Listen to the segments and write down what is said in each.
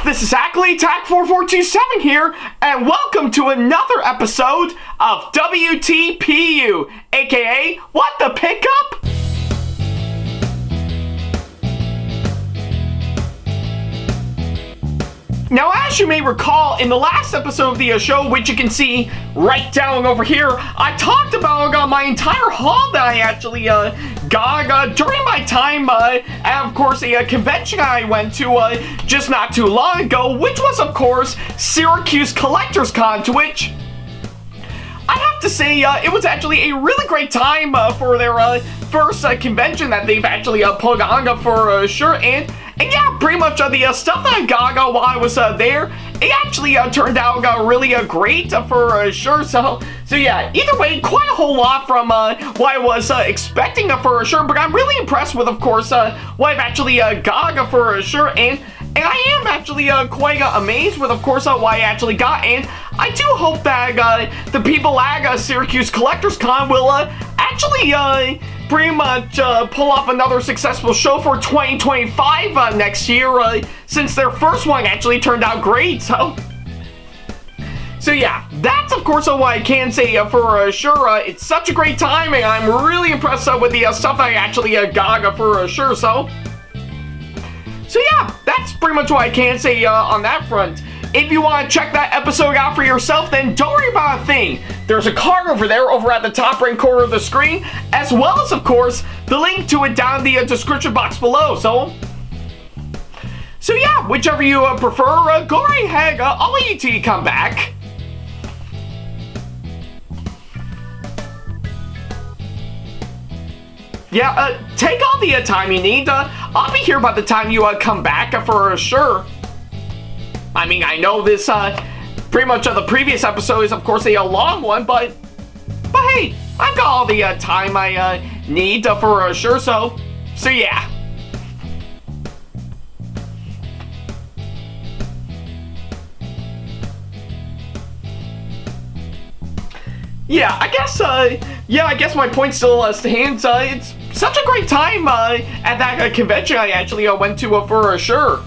this is Ackley, SamAttack4427 here, and welcome to another episode of WTPU, aka What the Pickup? Now, as you may recall, in the last episode of the show, which you can see right down over here, I talked about my entire haul that I actually got during my time at, of course, a convention I went to just not too long ago, which was, of course, Syracuse Collectors Con, to which I have to say it was actually a really great time for their first convention that they've actually put on for sure. And yeah, pretty much the stuff that I got while I was there, it actually turned out really great for sure. So yeah, either way, quite a whole lot from what I was expecting for sure. But I'm really impressed with, of course, what I've actually got for sure. And I am actually quite amazed with, of course, what I actually got. And I do hope that the people at Syracuse Collectors Con will actually pretty much pull off another successful show for 2025 next year, since their first one actually turned out great. So yeah, that's of course what I can say for sure. It's such a great time, and I'm really impressed with the stuff I actually got for sure. So yeah, that's pretty much what I can say on that front. If you want to check that episode out for yourself, then don't worry about a thing. There's a card over there over at the top right corner of the screen, as well as, of course, the link to it down in the description box below. So yeah, whichever you prefer, go right ahead. I'll wait until you come back. Yeah, take all the time you need. I'll be here by the time you come back for sure. I mean, I know this, pretty much the previous episode is, of course, a long one, but hey, I've got all the time I need for sure, so yeah. Yeah, I guess my point still stands. It's such a great time at that convention I actually went to for sure.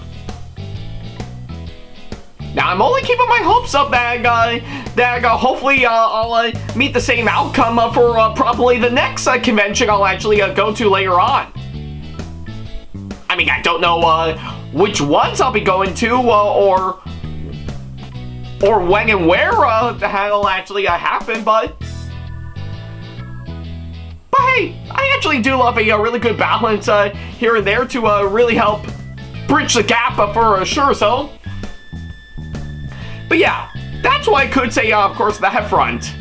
Now, I'm only keeping my hopes up that hopefully I'll meet the same outcome for probably the next convention I'll actually go to later on. I mean, I don't know which ones I'll be going to or when and where that'll actually happen, but hey, I actually do love a really good balance here and there to really help bridge the gap for sure, so. But yeah, that's what I could say, of course, that front.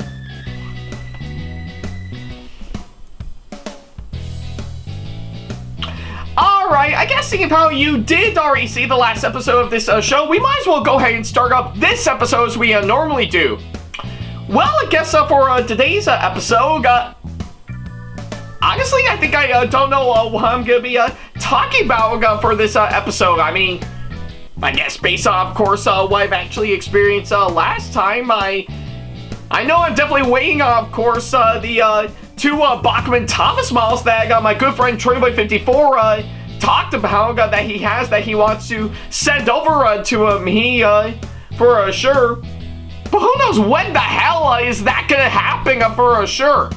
Alright, I guess seeing how you did already see the last episode of this show, we might as well go ahead and start up this episode as we normally do. Well, I guess for today's episode, honestly, I think I don't know what I'm going to be talking about for this episode. I mean, I guess based on, of course, what I've actually experienced last time, I know I'm definitely waiting on, of course, the two Bachman Thomas models that my good friend TroyBoy54 talked about that he wants to send over to me for sure. But who knows when the hell is that gonna happen for sure?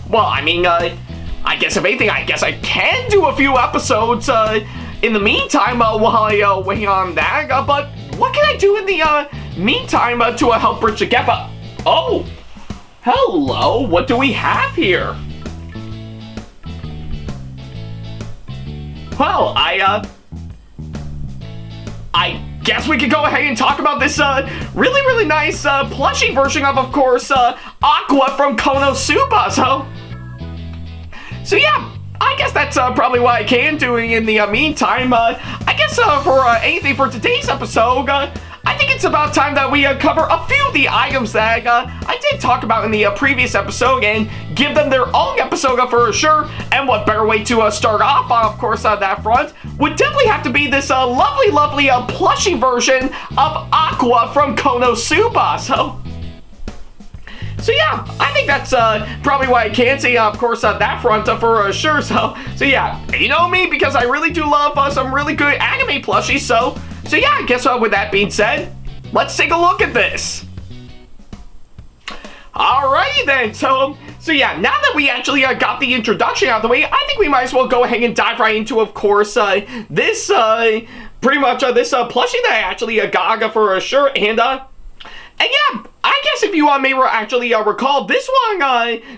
Well, I mean, I guess if anything, I guess I can do a few episodes in the meantime while I wait on that, but what can I do in the meantime to help bridge the gap? Oh, hello, what do we have here? Well, I guess we could go ahead and talk about this really nice plushie version of course, Aqua from Konosuba, so yeah. I guess that's probably what I can do in the meantime. I guess for anything for today's episode, I think it's about time that we cover a few of the items that I did talk about in the previous episode and give them their own episode for sure. And what better way to start off on, of course, on that front would definitely have to be this lovely plushie version of Aqua from Konosuba. So yeah, I think that's probably why I can say, of course, that front for sure. So yeah, you know me, because I really do love some really good anime plushies. So yeah, I guess with that being said, let's take a look at this. Alrighty then, so yeah, now that we actually got the introduction out of the way, I think we might as well go ahead and dive right into, of course, this, pretty much, this plushie that I actually got for sure, and yeah, I guess if you may actually recall, this one,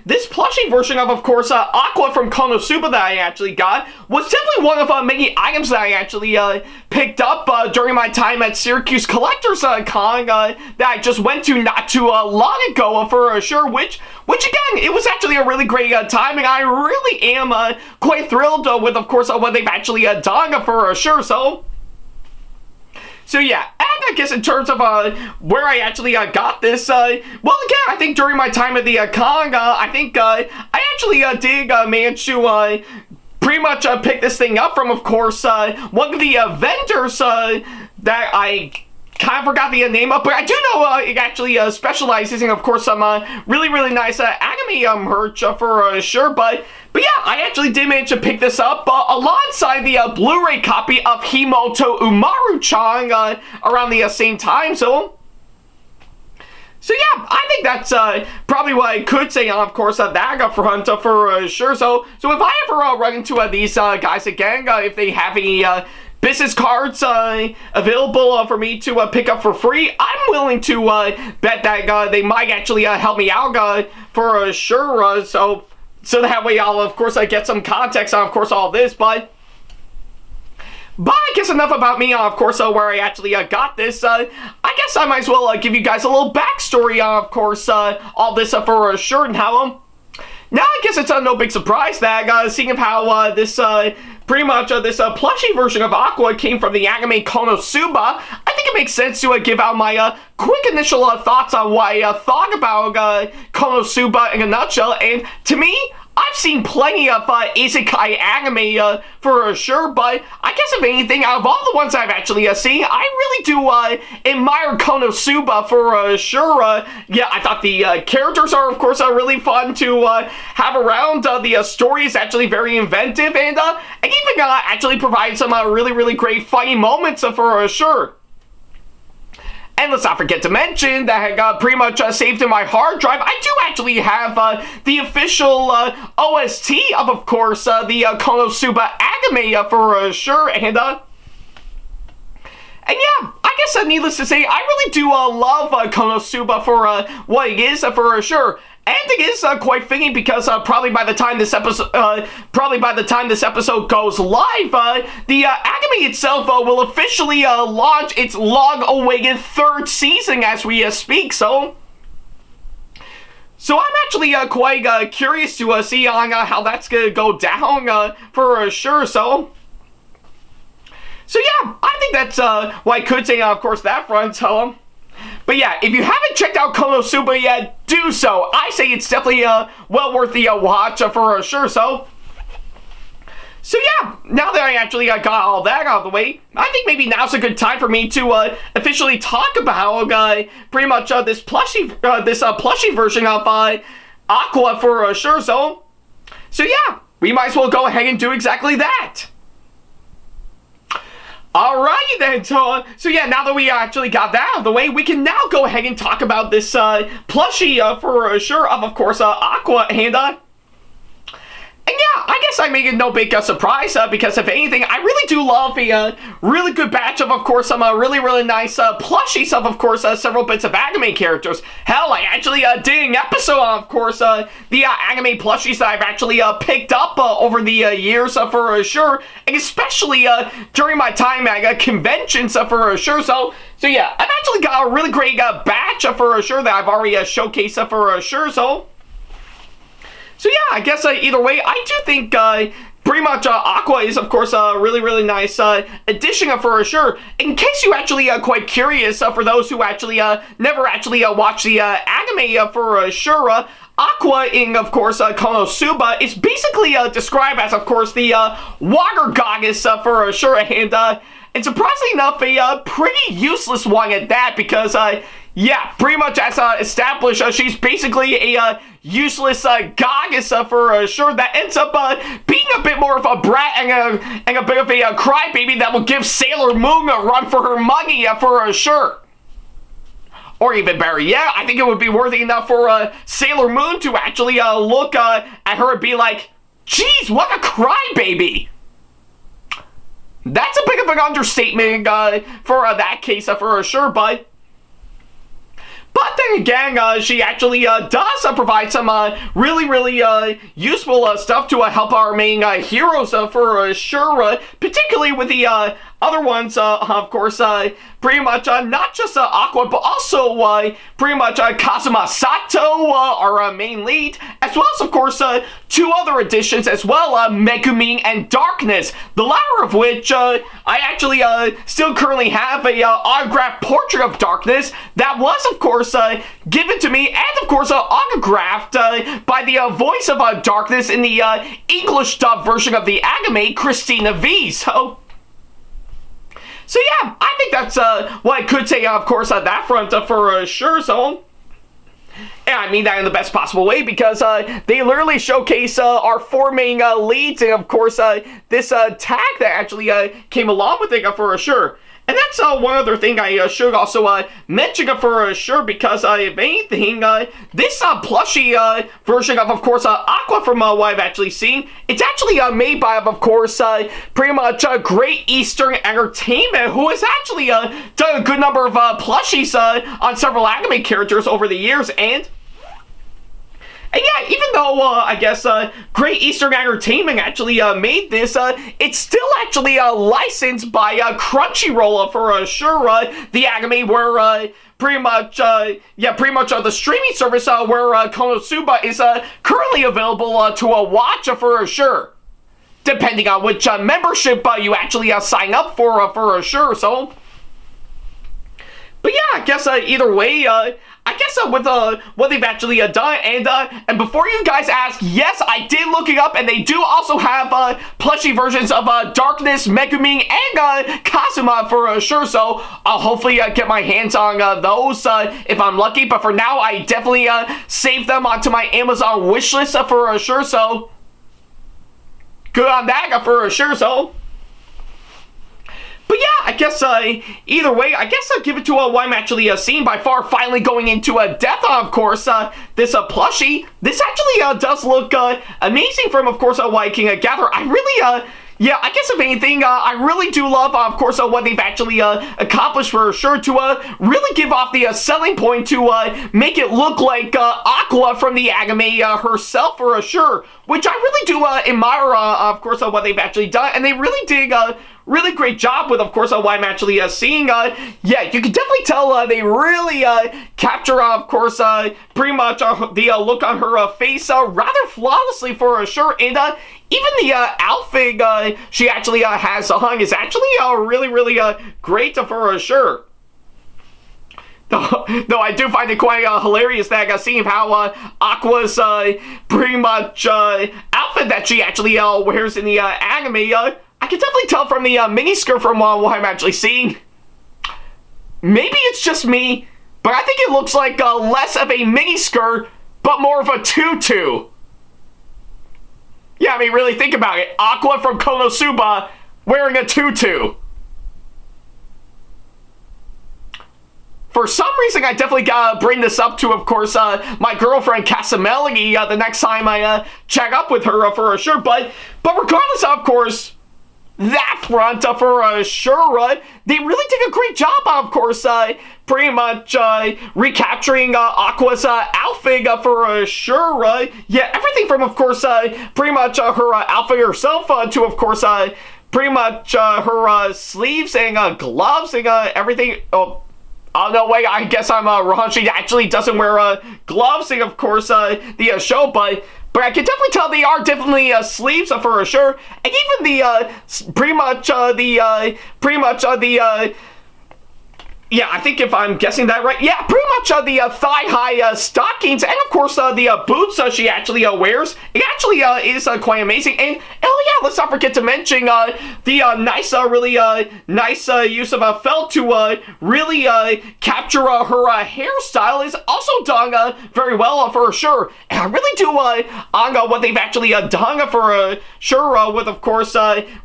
this plushie version of course, Aqua from Konosuba that I actually got was definitely one of many items that I actually picked up during my time at Syracuse Collectors Con that I just went to not too long ago for sure, which again, it was actually a really great time, and I really am quite thrilled with, of course, what they've actually done for sure, So yeah, and I guess in terms of where I actually got this, well, again, I think during my time at the con, I think I actually did manage to pretty much pick this thing up from, of course, one of the vendors that I kind of forgot the name of, but I do know it actually specializes in, of course, some really, really nice anime merch for sure, but yeah, I actually did manage to pick this up alongside the Blu-ray copy of Himoto Umaru-chan around the same time, so yeah, I think that's probably what I could say on, of course, that front for sure, so if I ever run into these guys again, if they have any business cards available for me to pick up for free, I'm willing to bet that they might actually help me out for sure, so that way I'll, of course, get some context on, of course, all this, but I guess enough about me, of course, where I actually got this. I guess I might as well give you guys a little backstory on, of course, all this for sure, and how, now I guess it's no big surprise that, seeing of how this, pretty much this plushie version of Aqua came from the anime Konosuba, I think it makes sense to give out my quick initial thoughts on what I thought about Konosuba in a nutshell, and to me, I've seen plenty of isekai anime for sure, but I guess if anything, out of all the ones I've actually seen, I really do admire Konosuba for sure. Yeah, I thought the characters are, of course, really fun to have around. The story is actually very inventive, and even actually provides some really, really great funny moments for sure. And let's not forget to mention that I got pretty much saved in my hard drive. I do actually have the official OST of course, the Konosuba anime for sure. And yeah, I guess needless to say, I really do love Konosuba for what it is for sure. And it is quite fitting because probably by the time this episode goes live, the anime itself will officially launch its long-awaited third season as we speak. So I'm actually quite curious to see on how that's gonna go down for sure. So yeah, I think that's what I could say on, of course, that front. But yeah, if you haven't checked out Konosuba yet, do so. I say it's definitely well worth the watch for sure. So yeah, now that I actually got all that out of the way, I think maybe now's a good time for me to officially talk about pretty much this plushie version of Aqua for sure. So yeah, we might as well go ahead and do exactly that. Alrighty then, so yeah, now that we actually got that out of the way, we can now go ahead and talk about this plushie for sure of course, Aqua, and yeah, I guess I made it no big surprise, because if anything, I really do love a really good batch of course, some really, really nice plushies of course, several bits of anime characters. Hell, I actually did an episode on, of course, the anime plushies that I've actually picked up over the years for sure, and especially during my time at conventions for sure. So yeah, I've actually got a really great batch for sure that I've already showcased for sure. So yeah, I guess either way, I do think pretty much Aqua is, of course, a really, really nice addition for sure. In case you actually quite curious, for those who actually never actually watched the anime for sure, Aqua in, of course, Konosuba is basically described as, of course, the water goddess for sure, and surprisingly enough, a pretty useless one at that, because Yeah, pretty much as established, she's basically a useless goddess for sure that ends up being a bit more of a brat and a bit of a crybaby that will give Sailor Moon a run for her money for sure. Or even better, yeah, I think it would be worthy enough for Sailor Moon to actually look at her and be like, geez, what a crybaby. That's a bit of an understatement for that case for sure, but then again, she actually does provide some really useful stuff to help our main heroes for sure, particularly with the other ones, of course, pretty much not just Aqua, but also pretty much Kazuma Sato, our main lead, as well as, of course, two other additions as well, Megumin and Darkness, the latter of which I actually still currently have a autographed portrait of Darkness that was, of course, given to me and, of course, autographed by the voice of Darkness in the English dub version of the anime, Christina V. So yeah, I think that's what I could say, of course, on that front for sure. So, and I mean that in the best possible way because they literally showcase our four main leads and, of course, this tag that actually came along with it for sure. And that's one other thing I should also mention for sure because, if anything, this plushie version of course, Aqua from what I've actually seen, it's actually made by, of course, pretty much Great Eastern Entertainment, who has actually done a good number of plushies on several anime characters over the years, and yeah, even though, I guess, Great Eastern Entertainment actually made this, it's still actually licensed by Crunchyroll for sure, the anime where pretty much the streaming service where Konosuba is currently available to watch for sure, depending on which membership you actually sign up for sure, so. But yeah, I guess either way, I guess with what they've actually done, and before you guys ask, yes, I did look it up, and they do also have plushie versions of Darkness, Megumin, and Kazuma for sure, so I'll hopefully get my hands on those if I'm lucky, but for now, I definitely saved them onto my Amazon wishlist for sure, so good on that for sure, so. But yeah, I guess either way, I guess I'll give it to what I'm actually seeing by far, finally going into depth, of course, this plushie. This actually does look amazing from, of course, what I can gather. I really, yeah, I guess if anything, I really do love, of course, what they've actually accomplished for sure to really give off the selling point to make it look like Aqua from the anime herself for sure, which I really do admire, of course, what they've actually done, and they really did really great job with, of course, what I'm actually seeing. Yeah, you can definitely tell they really capture, of course, pretty much the look on her face rather flawlessly for sure, and even the outfit she actually has on is actually really great for sure. Though I do find it quite hilarious that seeing how Aqua's pretty much outfit that she actually wears in the anime, I can definitely tell from the miniskirt from what I'm actually seeing. Maybe it's just me, but I think it looks like less of a miniskirt, but more of a tutu. Yeah, I mean, really think about it. Aqua from Konosuba wearing a tutu. For some reason, I definitely gotta bring this up to, of course, my girlfriend Casamelli the next time I check up with her for sure. But regardless, of course, that front for sure, they really did a great job, of course, pretty much recapturing Aqua's outfit for sure. Yeah, everything from, of course, pretty much her outfit herself to, of course, pretty much her sleeves and gloves and everything. Oh, no, wait, I guess I'm wrong. She actually doesn't wear gloves and, of course, the show, but I can definitely tell they are definitely sleeves for sure, and even the Yeah, I think if I'm guessing that right, yeah, pretty much the thigh-high stockings, and of course the boots she actually wears. It actually is quite amazing. And oh yeah, let's not forget to mention the nice, really nice use of felt to really capture her hairstyle is also done very well for sure. And I really do on what they've actually done for sure with, of course,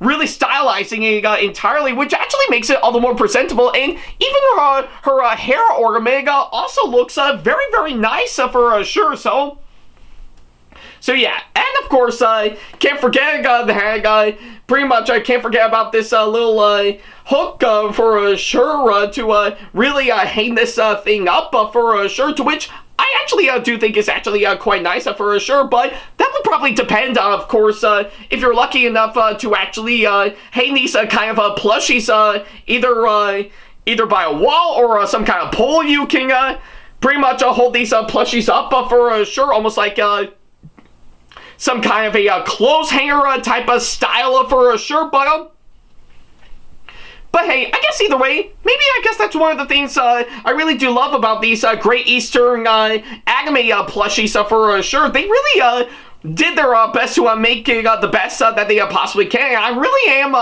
really stylizing it entirely, which actually makes it all the more presentable. And even her hair ornament also looks very, very nice for sure. So yeah, and of course, can't forget the pretty much I can't forget about this little hook for sure to really hang this thing up for sure, to which I actually do think is actually quite nice for sure, but that would probably depend on, of course, if you're lucky enough to actually hang these kind of plushies either by a wall or some kind of pole. You can pretty much hold these plushies up for sure, almost like some kind of a clothes hanger type of style for sure. But hey, I guess either way, maybe I guess that's one of the things I really do love about these Great Eastern anime plushies for sure. They really did their best to make it the best that they possibly can. I really am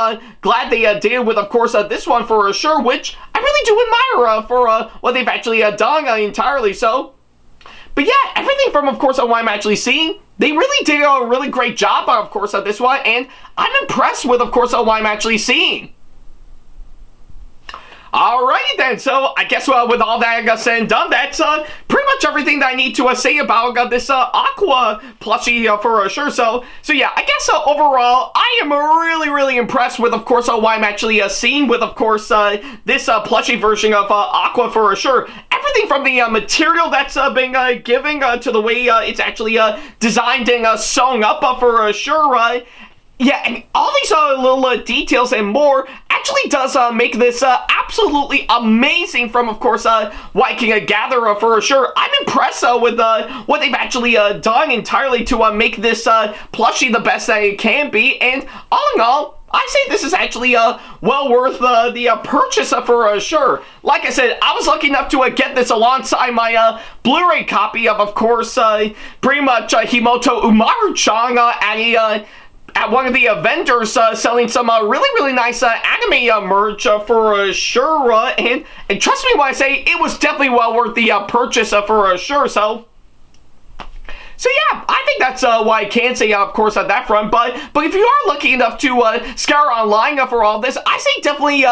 glad they did with, of course, this one for sure, which I really do admire for what they've actually done entirely. So, but yeah, everything from, of course, what I'm actually seeing, they really did a really great job, of course, this one, and I'm impressed with, of course, what I'm actually seeing. Alrighty then, so I guess with all that said and done, that's pretty much everything that I need to say about this Aqua plushie for sure. So yeah, I guess overall, I am really, really impressed with, of course, what I'm actually seeing with, of course, this plushie version of Aqua for sure. Everything from the material that's been given to the way it's actually designed and sewn up for sure. Yeah, and all these little details and more actually does make this absolutely amazing from, of course, what I can gather for sure. I'm impressed with what they've actually done entirely to make this plushie the best that it can be. And all in all, I say this is actually well worth the purchase for sure. Like I said, I was lucky enough to get this alongside my Blu-ray copy of course, pretty much Himoto Umaru-chan at one of the vendors selling some really, really nice anime merch for sure. And trust me when I say it was definitely well worth the purchase for sure. So yeah, I think that's what I can say, of course, on that front. But if you are lucky enough to scour online for all this, I say definitely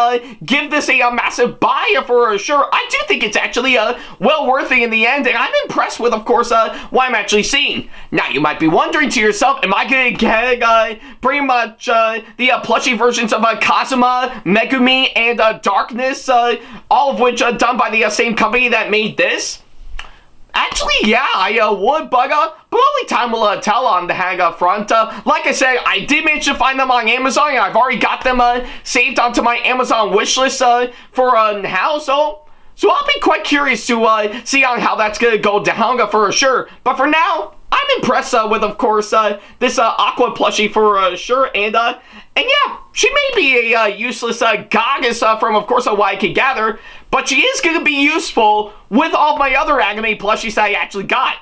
give this a massive buy for sure. I do think it's actually well worth it in the end, and I'm impressed with, of course, what I'm actually seeing. Now, you might be wondering to yourself, am I going to get pretty much the plushie versions of Kazuma, Megumi, and Darkness, all of which done by the same company that made this? Actually, yeah, I would, but only time will tell on the hang front. Like I said, I did manage to find them on Amazon, and I've already got them saved onto my Amazon wishlist for now, so I'll be quite curious to see on how that's going to go down for sure. But for now, I'm impressed with, of course, this Aqua plushie for sure, and yeah, she may be a useless goddess from, of course, what I can gather, but she is going to be useful with all my other anime plushies that I actually got.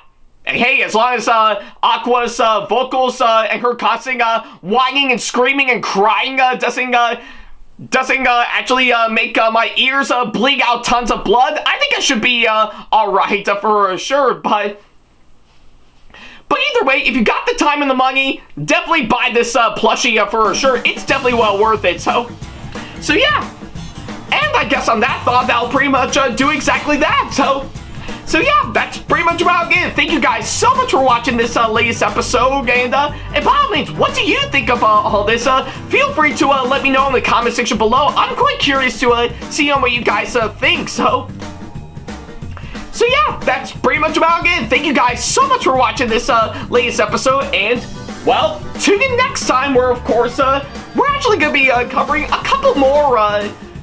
And hey, as long as Aqua's vocals and her constant whining and screaming and crying doesn't actually make my ears bleed out tons of blood, I think I should be alright for sure. But either way, if you got the time and the money, definitely buy this plushie for sure. It's definitely well worth it. So yeah. And I guess on that thought, that'll pretty much do exactly that. So yeah, that's pretty much about it. Thank you guys so much for watching this latest episode. And by all means, what do you think of all this? Feel free to let me know in the comment section below. I'm quite curious to see what you guys think. So yeah, that's pretty much about it. Thank you guys so much for watching this latest episode. And, well, tune in next time where, of course, we're actually going to be covering a couple more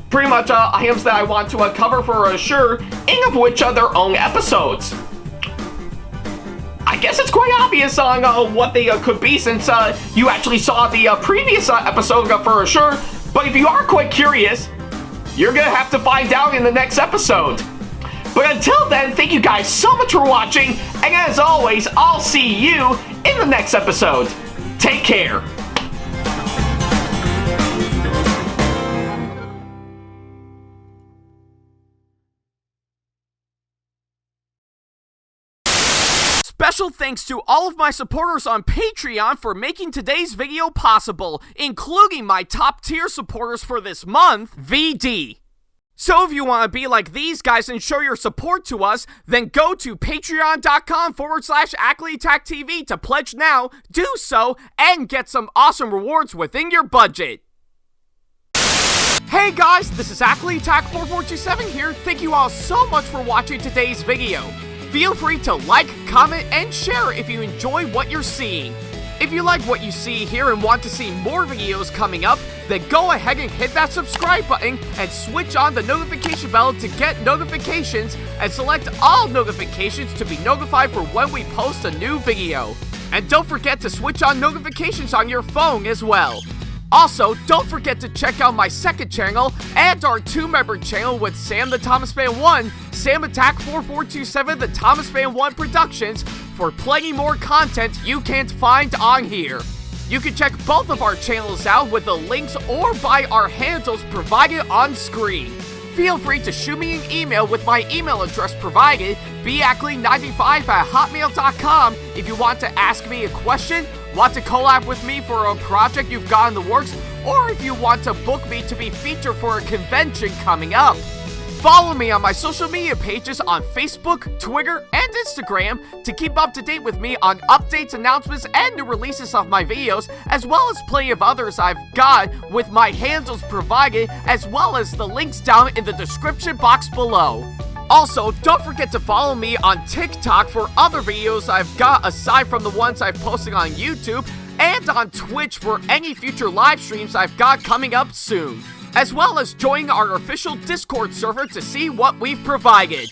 pretty much items that I want to cover for sure, and of which are their own episodes. I guess it's quite obvious on what they could be since you actually saw the previous episode for sure, but if you are quite curious, You're gonna have to find out in the next episode. But until then, thank you guys so much for watching, and as always, I'll see you in the next episode. Take care. Special thanks to all of my supporters on Patreon for making today's video possible, including my top tier supporters for this month, VD. So if you want to be like these guys and show your support to us, then go to patreon.com/AckleyTackTV to pledge now, do so, and get some awesome rewards within your budget. Hey guys, this is AckleyTack4427 here. Thank you all so much for watching today's video. Feel free to like, comment, and share if you enjoy what you're seeing. If you like what you see here and want to see more videos coming up, then go ahead and hit that subscribe button and switch on the notification bell to get notifications and select all notifications to be notified for when we post a new video. And don't forget to switch on notifications on your phone as well. Also, don't forget to check out my second channel and our 2-member channel with Sam the Thomas Fan 1, SamAttack4427TheThomasFan1 Productions for plenty more content you can't find on here. You can check both of our channels out with the links or by our handles provided on screen. Feel free to shoot me an email with my email address provided, backley95@hotmail.com, if you want to ask me a question, want to collab with me for a project you've got in the works, or if you want to book me to be featured for a convention coming up. Follow me on my social media pages on Facebook, Twitter, and Instagram to keep up to date with me on updates, announcements, and new releases of my videos, as well as plenty of others I've got with my handles provided, as well as the links down in the description box below. Also, don't forget to follow me on TikTok for other videos I've got aside from the ones I've posted on YouTube, and on Twitch for any future live streams I've got coming up soon, as well as join our official Discord server to see what we've provided.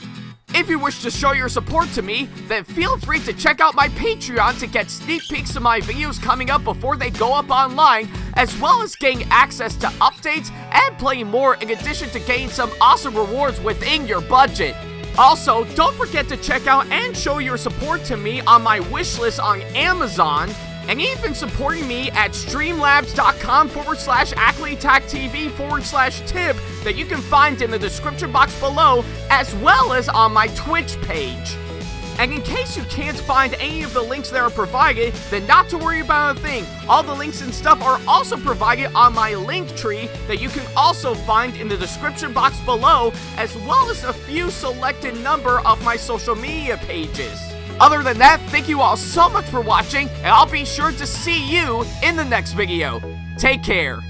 If you wish to show your support to me, then feel free to check out my Patreon to get sneak peeks of my videos coming up before they go up online, as well as getting access to updates and plenty more in addition to getting some awesome rewards within your budget. Also, don't forget to check out and show your support to me on my wishlist on Amazon, and even supporting me at streamlabs.com/AckleyTackTV/tip that you can find in the description box below, as well as on my Twitch page. And in case you can't find any of the links that are provided, then not to worry about a thing. All the links and stuff are also provided on my link tree that you can also find in the description box below, as well as a few selected number of my social media pages. Other than that, thank you all so much for watching, and I'll be sure to see you in the next video. Take care.